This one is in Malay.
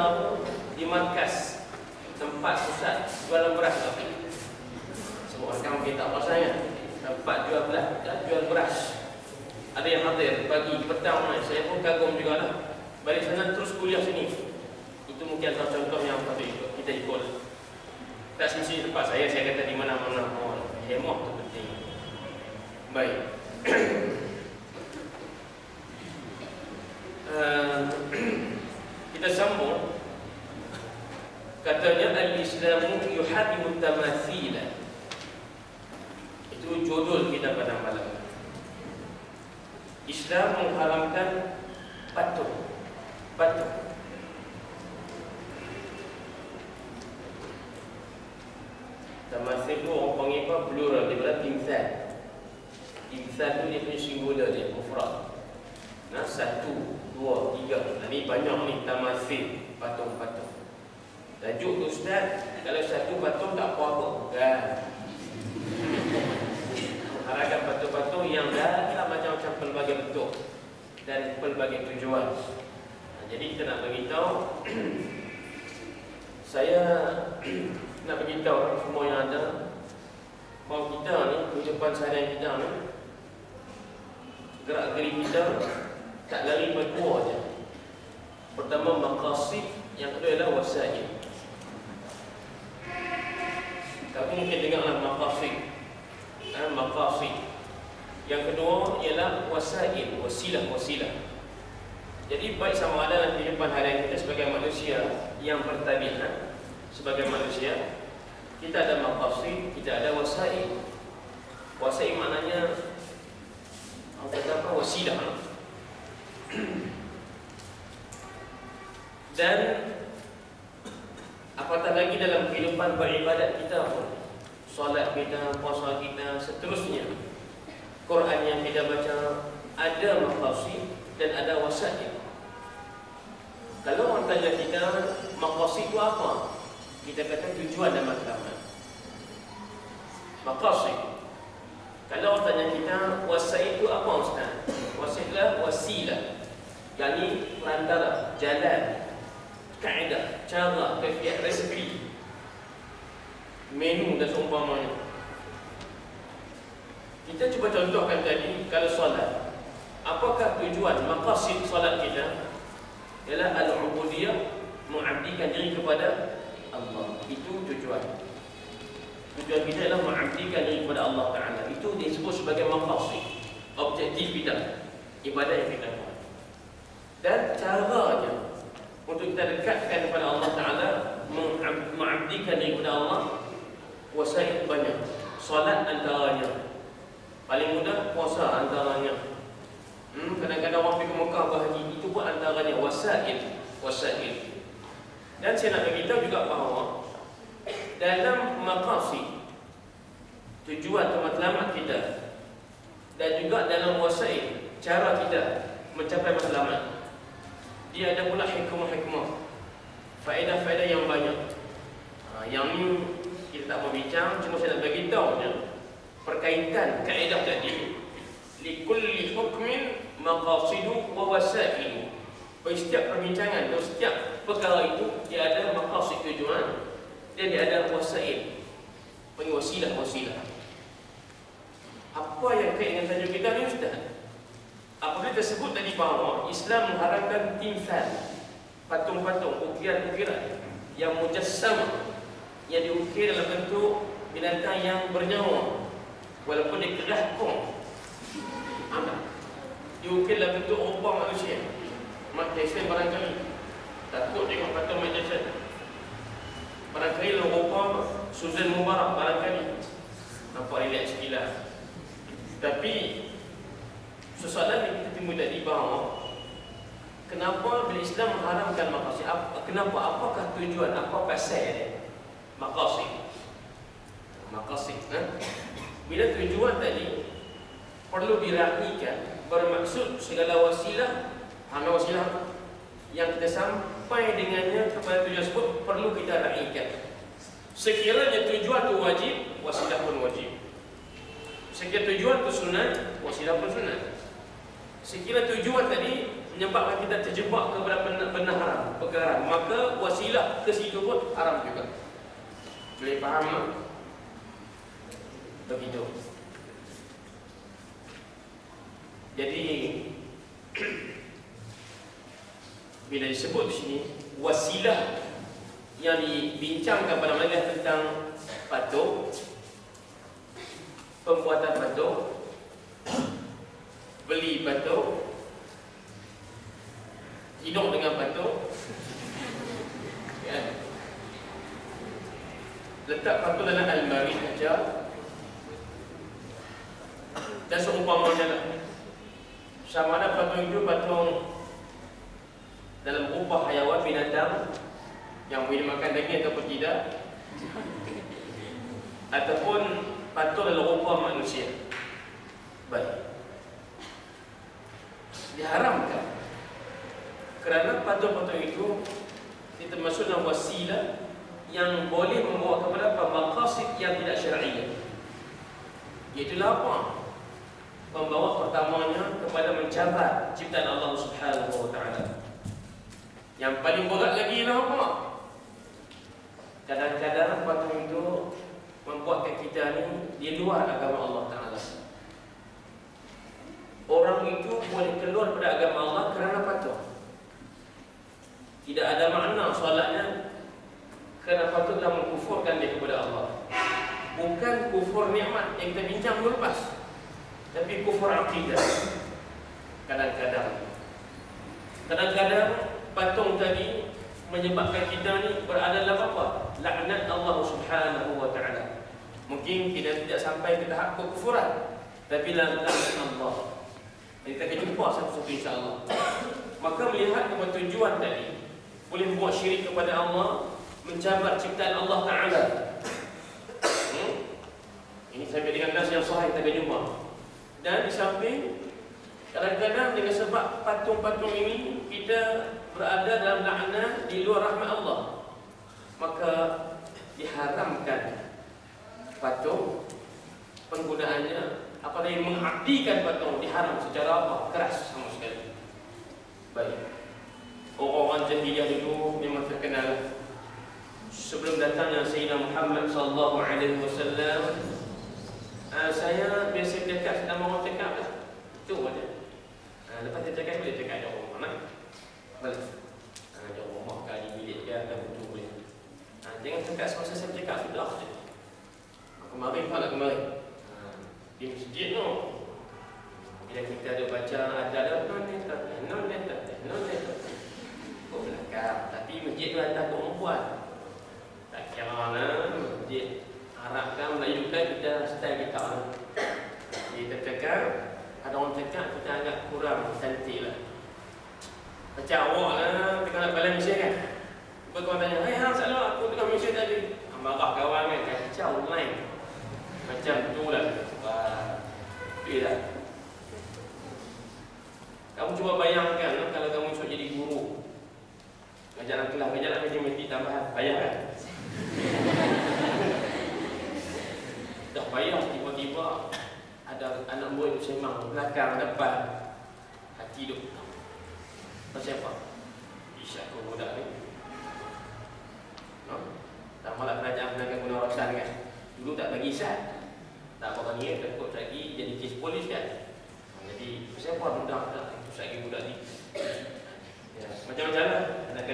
mana di markas tempat pusat jualan beras tu. Semua orang mungkin tak rasanya tempat jual beras. Ada yang hadir pagi, petang, saya pun kagum juga lah. Balik sana terus kuliah sini. Itu mungkin antara contoh yang patut kita ikut. Tak semestinya tempat saya kata di mana-mana. Hemah tu penting. Baik. Kita sambung. Katanya al-Islamu yuharimu tamathila. Itu judul kita pada malam. Islam mengharamkan patung. Tamathil tu orang panggil apa? Plural, dia berarti timsal. Timsal tu dia punya singular dia, mufrad. Nah, 1, 2, 3. Ini banyak ni tamathil, patung-patung. Tajuk tu Ustaz, kalau satu patung tak apa-apa. Bukan. Mengharapkan patung-patung yang dah macam-macam pelbagai bentuk dan pelbagai tujuan. Jadi kita nak beritahu, saya nak beritahu orang semua yang ada bahawa kita ni, kehidupan seharian kita ni, gerak-gerik kita tak lari berdua je. Pertama maqasid, yang kedua adalah wasail. Kamu mungkin dengarlah maqasid. Maqasid. Yang kedua ialah wasail, wasilah. Jadi baik sama ada dalam kehidupan harian kita sebagai manusia yang bertabiat, sebagai manusia, kita ada maqasid, kita ada wasail. Wasail maknanya apa? Wasilah. Dan apatah lagi dalam kehidupan beribadat kita pun, solat kita, puasa kita, seterusnya, Quran yang kita baca, ada maqasid dan ada wasail. Kalau orang tanya kita maqasid itu apa, kita kata tujuan dan matlamat. Maqasid. Kalau orang tanya kita wasail itu apa Ustaz? Wasail adalah wasilah, yakni perantara, jalan, kaedah, cara, kaifiat, resepi, menu dan seumpamanya. Kita cuba contohkan tadi, kalau solat, apakah tujuan maqasid solat kita? Ialah al-ubudiyah, mengabdikan diri kepada Allah. Itu tujuan. Tujuan kita adalah mengabdikan diri kepada Allah Ta'ala. Itu disebut sebagai maqasid, objektif kita, ibadah yang kita buat. Dan caranya untuk kita dekatkan kepada Allah Ta'ala, mengabdikan diri kepada Allah, wasail banyak. Solat antaranya, paling mudah puasa antaranya. Kadang-kadang orang pergi ke Mekah berhaji, itu pun antaranya wasail. Dan saya nak beritahu juga bahawa dalam maqasid, tujuan atau matlamat kita, dan juga dalam wasail, cara kita mencapai matlamat, dia ada pula hikmah-hikmah, faedah-faedah yang banyak. Yang ni kita tak berbincang, cuma saya nak beritahu je perkaitan kaedah tadi. Likulli hukmin maqasidu wa wasailu. Bagi setiap perbincangan atau setiap perkara itu, dia ada maqasid, tujuan, dan dia ada wasail, panggil wasilah. Apa yang kait dengan tajuk kita ni Ustaz? Apabila tersebut tadi bahawa Islam mengharamkan timsal, patung-patung, ukiran-ukiran yang mujassam, yang diukir dalam bentuk binatang yang bernyawa, walaupun dia kerah kong, diukir dalam bentuk rupa manusia. Mak Tyson barangkali takut tengok patung Mak Tyson. Barangkali dalam rupa Susan Mubarak, barangkali nampak relax sekilas. Tapi soalan yang kita timbul tadi bahawa kenapa bila Islam mengharamkan maqasid? Kenapa? Apakah tujuan? Apa pasal dia? Maqasid. Bila tujuan tadi perlu diraihkan, bermaksud segala wasilah, wasilah yang kita sampai dengannya kepada tujuan tersebut perlu kita raihkan. Sekiranya tujuan itu wajib, wasilah pun wajib. Sekiranya tujuan itu sunat, wasilah pun sunat. Sekiranya tujuan tadi menyebabkan kita terjebak kepada benda haram, perkara haram, maka wasilah ke situ pun haram juga. Boleh faham tak? Begitu. Jadi bila disebut di sini wasilah yang dibincangkan pada majlis tentang patung, pembuatan patung, beli patung, hidup dengan patung, ya. Letak patung dalam almari saja dan seumpamanya lah. Sama ada patung itu patung dalam rupa hayawan binatang yang boleh makan daging ataupun tidak, ataupun patung dalam rupa manusia. Baik, diharamkan kerana patung-patung itu termasuk dalam wasilah yang boleh membawa kepada maqasid yang tidak syar'iyyah. Iaitulah apa? Membawa pertamanya kepada mencabar ciptaan Allah Subhanahu wa taala. Yang paling berat lagi lah apa? Kadang-kadang patung itu membuatkan kita ni di luar agama Allah Taala. Orang itu boleh keluar daripada agama Allah kerana patung. Tidak ada makna solatnya kerana patung telah mengkufurkan dia kepada Allah. Bukan kufur nikmat yang kita bincang dulu lepas, tapi kufur akidah. Kadang-kadang patung tadi menyebabkan kita ni berada dalam apa? Laknat Allah Subhanahu wa taala. Mungkin kita tidak sampai ke tahap kekufuran, tapi laknat Allah. Kita akan jumpa satu-satu insya-Allah. Maka melihat kepada tujuan tadi boleh membuat syirik kepada Allah, mencabar ciptaan Allah Taala. Ini sampai dengan nas yang sahih kita akan jumpa. Dan di samping kadang-kadang dengan sebab patung-patung ini kita berada dalam laknat di luar rahmat Allah, maka diharamkan patung penggunaannya, apalagi mengabdikan patung diharam secara apa? Keras sama sekali. Baik, orang-orang jahiliyah dulu memang terkenal sebelum datangnya Sayyidina Muhammad sallallahu alaihi wasallam. Saya biasa dekat sedang orang cakap lah, itu aja. Lepas dia cakap boleh cakap ada orang mana? Boleh. Ada rumah kali bilik dia ada betul boleh. Jangan cakap semasa saya cakap sudah saja. Kemarin pula kemarin. Di masjid tu. Bila kita ada baca ada non-letter. Kau belakang. Tapi masjid tu ada perempuan. Tak kira mana masjid Arab kan Melayu kan kita style kita. Kita cakap, ada orang cakap kita agak kurang cantik lah. Macam awak lah tengah nak balik Malaysia kan. Lepas kawan tanya, hai hang salah aku tengah Malaysia tadi. Marah kawan kan, kacau online. Macam tu lah. Betul tak? Kamu cuba bayangkan kalau kamu esok jadi guru, ngajar kelas, ngajar matematik tambahan, bayar kan? Dah bayar, tiba-tiba ada anak murid semang belakang depan, hati duk. Pasal apa? Isyak kau budak ni. Tak malah kerajaan menakan guna warisan kan. Dulu tak bagi isyak. Tak apa niat ke?